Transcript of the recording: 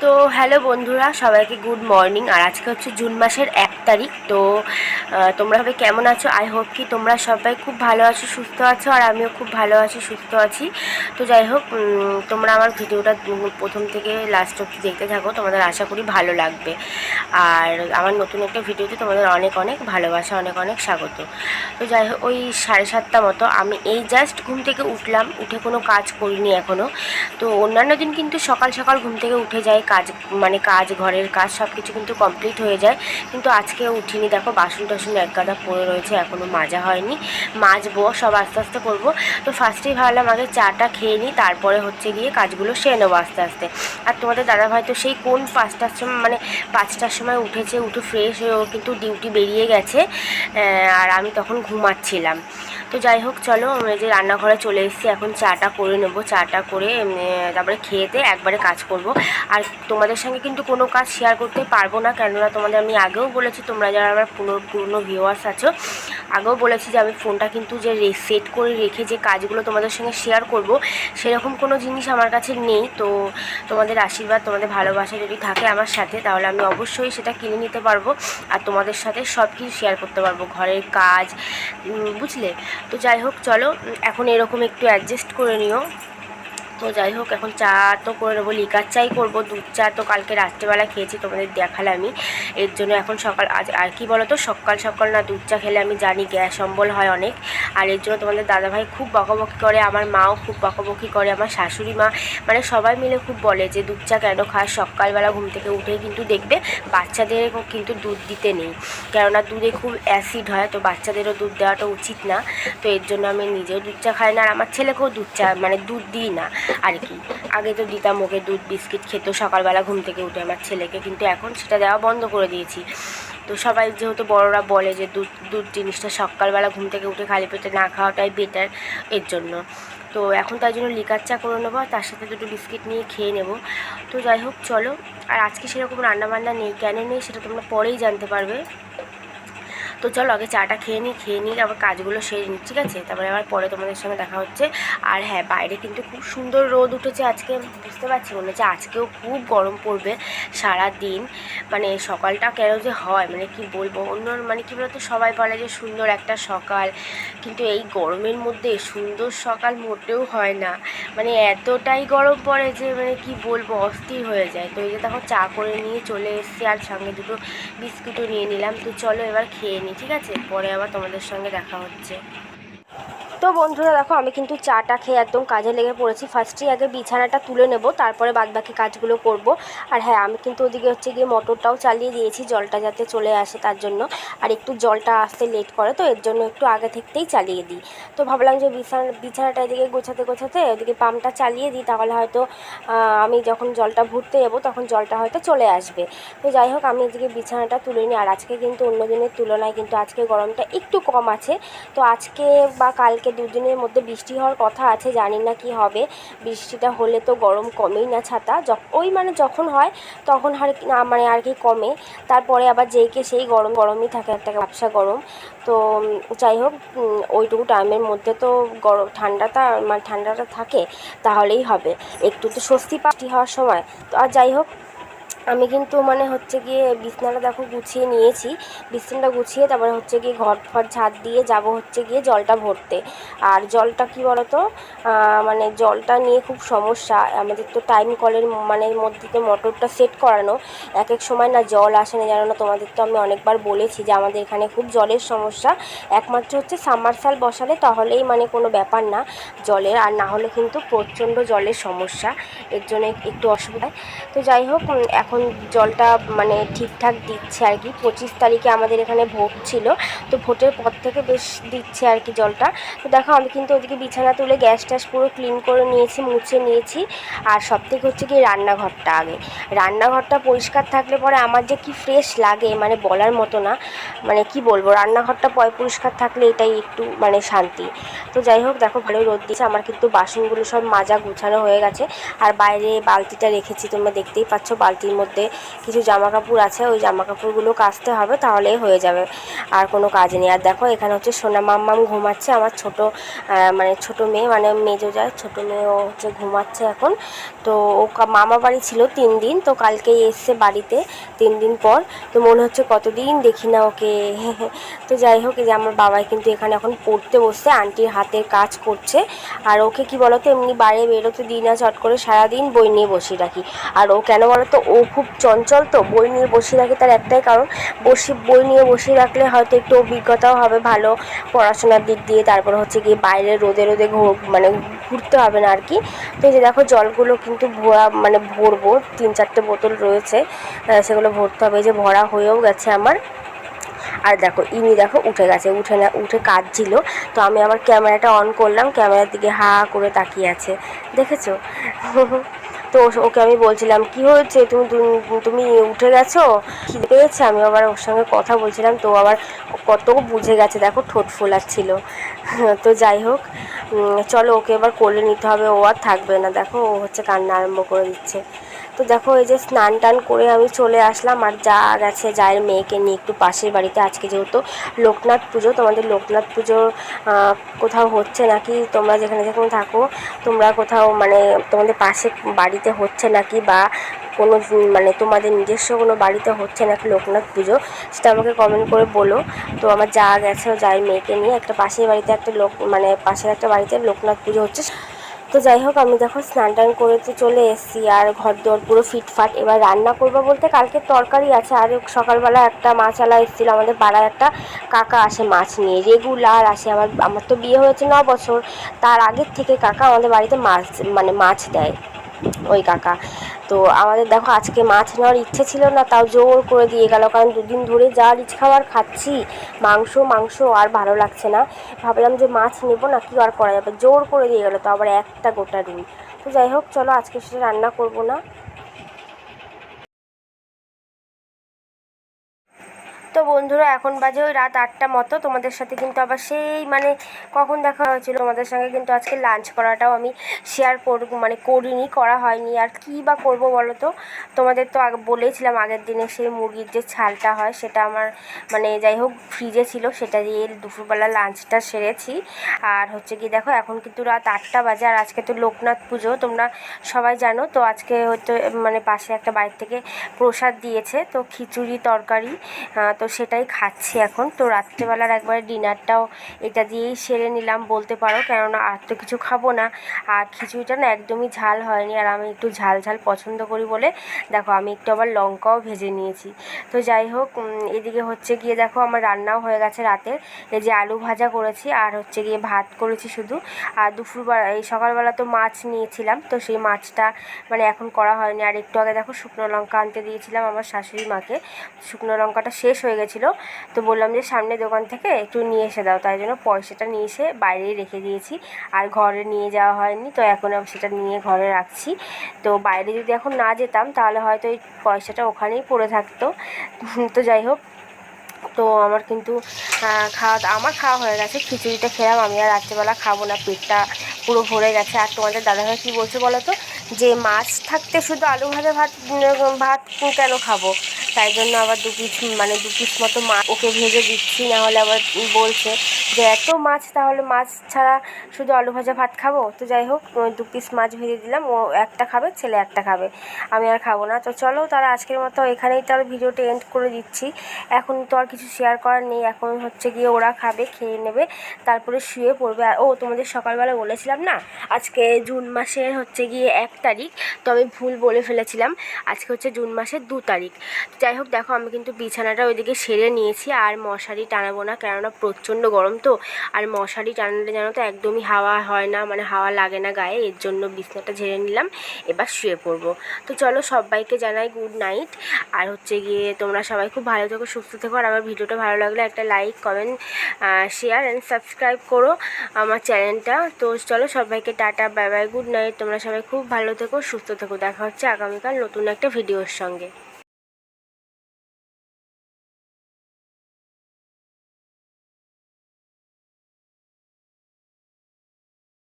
তো হ্যালো বন্ধুরা, সবাইকে গুড মর্নিং। আর আজকে হচ্ছে জুন মাসের 1 তারিখ। তো তোমরা সবাই কেমন আছো? আই হোপ কি তোমরা সবাই খুব ভালো আছো, সুস্থ আছো, আর আমিও খুব ভালো আছি, সুস্থ আছি। তো যাই হোক, তোমরা আমার ভিডিওটা প্রথম থেকে লাস্ট অবধি দেখতে থাকো, তোমাদের আশা করি ভালো লাগবে। আর আমার নতুন একটা ভিডিওতে তোমাদের অনেক অনেক ভালোবাসা, অনেক অনেক স্বাগত। তো যাই হোক, ওই 7:30 মতো আমি এই জাস্ট ঘুম থেকে উঠলাম, উঠে কোনো কাজ করিনি এখনও। তো অন্যান্য দিন কিন্তু সকাল সকাল ঘুম থেকে উঠে যাই, কাজ মানে কাজ, ঘরের কাজ সব কিছু কিন্তু কমপ্লিট হয়ে যায়। কিন্তু আজকে উঠিনি, দেখো বাসন টাসন এক গাদা পড়ে রয়েছে, এখনও মাজা হয়নি, মাজবো, সব আস্তে আস্তে করবো। তো ফার্স্টেই ভাবলাম আগে চাটা খেয়ে নিই, তারপরে হচ্ছে গিয়ে কাজগুলো সেরে নেবো আস্তে আস্তে। আর তোমাদের দাদাভাই তো সেই কোন 5টার সময়, মানে 5টার সময় উঠেছে, উঠে ফ্রেশ হয়ে ও কিন্তু ডিউটি বেরিয়ে গেছে। আর আমি তখন ঘুমাচ্ছিলাম। তো যাই হোক, চলো আমরা যে রান্নাঘরে চলে এসেছি, এখন চাটা করে নেবো। চাটা করে তারপরে খেয়েতে একবারে কাজ করব। আর তোমাদের সঙ্গে কিন্তু কোনো কাজ শেয়ার করতে পারবো না, কেননা তোমাদের আমি আগেও বলেছি, তোমরা যারা আমার পুরনো ভিউয়ার্স আছো, আগেও বলেছি যে আমি ফোনটা কিন্তু যে সেট করে রেখে যে কাজগুলো তোমাদের সঙ্গে শেয়ার করব, সেরকম কোনো জিনিস আমার কাছে নেই। তো তোমাদের আশীর্বাদ, তোমাদের ভালোবাসা যদি থাকে আমার সাথে, তাহলে আমি অবশ্যই সেটা কিনে নিতে পারবো আর তোমাদের সাথে সব কিছু শেয়ার করতে পারবো, ঘরের কাজ, বুঝলে। তো যাই হোক, চলো এখন এরকম একটু অ্যাডজাস্ট করে নিও। তো যাই হোক, এখন চা তো করে নেবো, লিকার চাই করবো। দুধ চা তো কালকে রাত্রেবেলা খেয়েছি, তোমাদের দেখালামই। এর জন্য এখন সকাল, আজ আর কি বলো তো, সকাল সকাল না দুধ চা খেলে আমি জানি গ্যাস অম্বল হয় অনেক। আর এর জন্য তোমাদের দাদাভাই খুব বকাবকি করে, আমার মাও খুব বকাবকি করে, আমার শাশুড়ি মা, মানে সবাই মিলে খুব বলে যে দুধ চা কেন খাস, সকালবেলা ঘুম থেকে উঠেই কিন্তু দেখবে বাচ্চাদের কিন্তু দুধ দিতে নেই, কেননা দুধে খুব অ্যাসিড হয়, তো বাচ্চাদেরও দুধ দেওয়াটা উচিত না। তো এর জন্য আমি নিজেও দুধ চা খাই না, আর আমার ছেলেকেও দুধ চা মানে দুধ দিই না আর কি। আগে তো দিতাম, ওকে দুধ বিস্কিট খেত সকালবেলা ঘুম থেকে উঠে আমার ছেলেকে, কিন্তু এখন সেটা দেওয়া বন্ধ করে দিয়েছি। তো সবাই যেহেতু বড়রা বলে যে দুধ দুধ জিনিসটা সকালবেলা ঘুম থেকে উঠে খালি পেটে না খাওয়াটাই বেটার, এর জন্য। তো এখন তাই জন্য লিকার চা করে নেবো, আর তার সাথে দুটো বিস্কিট নিয়ে খেয়ে নেব। তো যাই হোক, চলো। আর আজকে সেরকম রান্নাবান্না নেই, কেন নেই সেটা তোমরা পরেই জানতে পারবে। তো চলো আগে চাটা খেয়ে নিই, খেয়ে নিই আবার কাজগুলো সেরে নিই, ঠিক আছে? তারপরে আবার পরে তোমাদের সঙ্গে দেখা হচ্ছে। আর হ্যাঁ, বাইরে কিন্তু খুব সুন্দর রোদ উঠেছে আজকে, বুঝতে পারছি মনে হচ্ছে আজকেও খুব গরম পড়বে সারা দিন। মানে সকালটা কেন যে হয়, মানে কি বলবো, অন্য মানে কী বলতো, সবাই বলে যে সুন্দর একটা সকাল, কিন্তু এই গরমের মধ্যে সুন্দর সকাল মোটেও হয় না। মানে এতটাই গরম পড়ে যে মানে কি বলবো, অস্থির হয়ে যায়। তো এই যে দেখো চা করে নিয়ে চলে এসেছি, আর সঙ্গে দুটো বিস্কুটও নিয়ে নিলাম। তো চলো এবার খেয়ে নিই, ঠিক আছে? পরে আবার তোমাদের সঙ্গে দেখা হচ্ছে। তো বন্ধুরা দেখো, আমি কিন্তু চাটা খেয়ে একদম কাজে লেগে পড়েছি। ফার্স্টেই আগে বিছানাটা তুলে নেব, তারপরে বাদবাকি কাজগুলো করব। আর হ্যাঁ, আমি কিন্তু ওদিকে হচ্ছে গিয়ে মোটরটাও চালিয়ে দিয়েছি, জলটা যাতে চলে আসে তার জন্য। আর একটু জলটা আসতে লেট করে, তো এর জন্য একটু আগে থেকেই চালিয়ে দিই। তো ভাবলাম যে বিছানাটা এদিকে গোছাতে গোছাতে ওদিকে পাম্পটা চালিয়ে দিই, তাহলে হয়তো আমি যখন জলটা ভরতে যাবো তখন জলটা হয়তো চলে আসবে। তো যাই হোক, আমি এদিকে বিছানাটা তুলে নিই। আর আজকে কিন্তু অন্য দিনের তুলনায় কিন্তু আজকে গরমটা একটু কম আছে। তো আজকে বা কালকে দুদিনের মধ্যে বৃষ্টি হওয়ার কথা আছে, জানি না কি হবে। বৃষ্টিটা হলে তো গরম কমেই না, ছাতা ওই মানে যখন হয় তখন মানে আর কি কমে, তারপরে আবার যেইকে সেই গরম গরমই থাকে, একটা ব্যবসা গরম। তো যাই হোক, ওইটুকু টাইমের মধ্যে তো গরম ঠান্ডাটা থাকে, তাহলেই হবে। একটু তো স্বস্তি বৃষ্টি হওয়ার সময়। তো আর যাই হোক, আমি কিন্তু মানে হচ্ছে গিয়ে বিছানাটা দেখো গুছিয়ে নিয়েছি। বিছানাটা গুছিয়ে তারপরে হচ্ছে গিয়ে ঘর ফর ঝাঁট দিয়ে যাব হচ্ছে গিয়ে জলটা ভরতে। আর জলটা কি বলো তো, মানে জলটা নিয়ে খুব সমস্যা আমাদের। তো টাইম কলের মানে মধ্যে তো মোটরটা সেট করানো, এক এক সময় না জল আসে না, জানো না? তোমাদের তো আমি অনেকবার বলেছি যে আমাদের এখানে খুব জলের সমস্যা। একমাত্র হচ্ছে সাবমার্সাল বসালে তাহলেই মানে কোনো ব্যাপার না জলের, আর না হলে কিন্তু প্রচণ্ড জলের সমস্যা, এর জন্য একটু অসুবিধা। তো যাই হোক, এখন জলটা মানে ঠিকঠাক দিচ্ছে আর কি। 25 তারিখে আমাদের এখানে ভোট ছিল, তো ভোটের পর থেকে বেশ দিচ্ছে আর কি জলটা। তো দেখো, আমি কিন্তু ওদিকে বিছানা তুলে গ্যাস ট্যাস পুরো ক্লিন করে নিয়েছি, মুছে নিয়েছি। আর সব থেকে হচ্ছে কি রান্নাঘরটা আগে, রান্নাঘরটা পরিষ্কার থাকলে পরে আমার যে কি ফ্রেশ লাগে, মানে বলার মতো না। মানে কি বলবো, রান্নাঘরটা পরিষ্কার থাকলে এটাই একটু মানে শান্তি। তো যাই হোক, দেখো ভালোই রোদ দিয়েছে, আমার কিন্তু বাসনগুলো সব মাজা গুছানো হয়ে গেছে। আর বাইরে বালতিটা রেখেছি, তোমরা দেখতেই পাচ্ছ, বালতির মধ্যে মধ্যে কিছু জামা কাপড় আছে, ওই জামা কাপড়গুলো কাচতে হবে, তাহলেই হয়ে যাবে, আর কোনো কাজ নেই। আর দেখো এখানে হচ্ছে সোনা মাম্মাম ঘুমাচ্ছে, আমার ছোট মানে ছোট মেয়ে, মানে মেজো যায় ছোটো মেয়ে, ও হচ্ছে ঘুমাচ্ছে এখন। তো ও মামা বাড়ি ছিল 3 দিন, তো কালকেই এসছে বাড়িতে 3 দিন পর। তো মনে হচ্ছে কতদিন দেখি না ওকে। তো যাই হোক, এই যে আমার বাবাই কিন্তু এখানে এখন পড়তে বসছে, আন্টির হাতের কাজ করছে। আর ওকে কি বলতো, এমনি বাইরে বেরোতে দিই না, চট করে সারাদিন বই নিয়ে বসিয়ে রাখি। আর ও কেন বলতো, ও খুব চঞ্চল, তো বই নিয়ে বসিয়ে রাখি তার একটাই কারণ, বই নিয়ে বসিয়ে রাখলে হয়তো একটু অভিজ্ঞতাও হবে ভালো পড়াশোনার দিক দিয়ে, তারপর হচ্ছে গিয়ে বাইরে রোদে রোদে মানে ঘুরতে হবে না আর কি। তো এই যে দেখো জলগুলো কিন্তু ভরবো, 3-4টে বোতল রয়েছে, সেগুলো ভরতে হবে। এই যে ভরা হয়েও গেছে আমার। আর দেখো ইনি দেখো উঠে কাঁদছিল, তো আমি আবার ক্যামেরাটা অন করলাম, ক্যামেরার দিকে হা করে তাকিয়ে আছে, দেখেছো? তো ওকে আমি বলছিলাম কি হয়েছে, তুমি উঠে গেছো, খিদে পেয়েছে, আমি আবার ওর সঙ্গে কথা বলছিলাম, তো আবার কত বুঝে গেছে, দেখো ঠোঁট ফোলাচ্ছিল। তো যাই হোক, চলো ওকে এবার কোলে নিতে হবে, ও আর থাকবে না, দেখো ও হচ্ছে কান্না আরম্ভ করে দিচ্ছে। তো দেখো এই যে স্নান টান করে আমি চলে আসলাম, আর যা গেছে জায়ের মেয়েকে নিয়ে একটু পাশের বাড়িতে, আজকে যেহেতু লোকনাথ পুজো, তোমাদের লোকনাথ পুজো কোথাও হচ্ছে নাকি, তোমরা যেখানে যেখানে থাকো, তোমরা কোথাও মানে তোমাদের পাশে বাড়িতে হচ্ছে নাকি, বা কোনো মানে তোমাদের নিজস্ব কোনো বাড়িতে হচ্ছে নাকি লোকনাথ পুজো, সেটা আমাকে কমেন্ট করে বলো। তো আমার যা গেছে জায়ের মেয়েকে নিয়ে একটা পাশের বাড়িতে পাশের একটা বাড়িতে লোকনাথ পুজো হচ্ছে। তো যাই হোক, আমি দেখো স্নান টান করে তো চলে এসেছি, আর ঘর দোর পুরো ফিটফাট। এবার রান্না করবো বলতে কালকে তরকারি আছে, আর সকালবেলা একটা মাছওয়ালা এসেছিলো, আমাদের পাড়ায় একটা কাকা আসে মাছ নিয়ে, রেগুলার আসে। আমার তো বিয়ে হয়েছে 9 বছর, তার আগের থেকে কাকা আমাদের বাড়িতে মাছ দেয় ওই কাকা। তো আমাদের দেখো আজকে মাছ নেওয়ার ইচ্ছে ছিল না, তাও জোর করে দিয়ে গেল, কারণ 2 দিন ধরে যা রিচ খাবার খাচ্ছি, মাংস আর ভালো লাগছে না, ভাবলাম যে মাছ নেবো না, কি আর করা যাবে, জোর করে দিয়ে গেলো, তো আবার একটা গোটা রুই। তো যাই হোক, চলো আজকে সেটা রান্না করবো না। তো বন্ধুরা, এখন বাজে ওই রাত 8টা মতো, তোমাদের সাথে কিন্তু আবার সেই কখন দেখা হয়েছিল তোমাদের সঙ্গে, কিন্তু আজকে লাঞ্চ করাটাও আমি শেয়ার করিনি, করা হয়নি। আর কী বা করবো বলো তো, তোমাদের তো বলেইছিলাম আগের দিনে সেই মুরগির যে ছালটা হয়, সেটা আমার যাই হোক ফ্রিজে ছিল, সেটা দিয়ে দুপুরবেলা লাঞ্চটা সেরেছি। আর হচ্ছে কি দেখো, এখন কিন্তু রাত 8টা বাজে, আর আজকে তো লোকনাথ পুজো, তোমরা সবাই জানো। তো আজকে হয়তো পাশে একটা বাড়ির থেকে প্রসাদ দিয়েছে, তো খিচুড়ি তরকারি, তো সেটাই খাচ্ছি এখন। তো রাত্রেবেলার একবারে ডিনারটাও এটা দিয়েই সেরে নিলাম বলতে পারো, কেননা আর তো কিছু খাবো না। আর খিচুড়িটা না একদমই ঝাল হয়নি, আর আমি একটু ঝাল পছন্দ করি বলে দেখো আমি একটু আবার লঙ্কাও ভেজে নিয়েছি। তো যাই হোক, এদিকে হচ্ছে গিয়ে দেখো আমার রান্নাও হয়ে গেছে রাতের, এই যে আলু ভাজা করেছি, আর হচ্ছে গিয়ে ভাত করেছি শুধু। আর এই সকালবেলা তো মাছ নিয়েছিলাম, তো সেই মাছটা এখন করা হয়নি। আর একটু আগে দেখো শুকনো লঙ্কা আনতে দিয়েছিলাম আমার শাশুড়ি মাকে, শুকনো লঙ্কাটা শেষ হয়ে গেছিলো, তো বললাম যে সামনে দোকান থেকে একটু নিয়ে এসে দাও, তাই জন্য পয়সাটা নিয়ে এসে বাইরেই রেখে দিয়েছি, আর ঘরে নিয়ে যাওয়া হয়নি। তো এখন আমি সেটা নিয়ে ঘরে রাখছি। তো বাইরে যদি এখন না যেতাম তাহলে হয়তো এই পয়সাটা ওখানেই পড়ে থাকতো। তো যাই হোক, তো আমার কিন্তু খাওয়া হয়ে গেছে, খিচুড়িটা খেলাম, আমি আর রাত্রেবেলা খাবো না, পেটটা পুরো ভরে গেছে। আর তোমাদের দাদাভাই কী বলছে বলো তো, যে মাছ থাকতে শুধু আলু ভাজা ভাত কেন খাবো, তাই জন্য আবার 2 পিস মতো মাছ ওকে ভেজে দিচ্ছি, নাহলে আবার বলছে যে এত মাছ, তাহলে মাছ ছাড়া শুধু আলু ভাজা ভাত খাবো। তো যাই হোক, 2 পিস মাছ ভেজে দিলাম, ও একটা খাবে, ছেলে একটা খাবে, আমি আর খাবো না। তো চলো তাহলে আজকের মতো এখানেই তাহলে ভিডিওটা এন্ড করে দিচ্ছি। এখন তো আর কিছু শেয়ার করার নেই, এখন হচ্ছে গিয়ে ওরা খাবে, খেয়ে নেবে, তারপরে শুয়ে পড়বে। আর তোমাদের সকালবেলা বলেছিলাম না আজকে জুন মাসের হচ্ছে গিয়ে 1 তারিখ, তো আমি ভুল বলে ফেলেছিলাম, আজকে হচ্ছে জুন মাসের 2 তারিখ। যাই হোক, দেখো আমি কিন্তু বিছানাটা ওইদিকে সেরে নিয়েছি, আর মশারি টানাবো না, কেননা প্রচণ্ড গরম তো, আর মশারি টানালে জানো তো একদমই হাওয়া হয় না, হাওয়া লাগে না গায়ে, এর জন্য বিছানাটা ঝেড়ে নিলাম, এবার শুয়ে পড়বো। তো চলো সবাইকে জানাই গুড নাইট, আর হচ্ছে গিয়ে তোমরা সবাই খুব ভালো থেকো, সুস্থ থেকো, আর আমার ভিডিওটা ভালো লাগলে একটা like, comment, share and subscribe করো আমার চ্যানেলটা। তো চলো সবাইকে tata, bye bye, good night, তোমরা সবাই খুব ভালো থেকো, সুস্থ থেকো, দেখা হচ্ছে আগামীকাল নতুন একটা ভিডিওর সঙ্গে।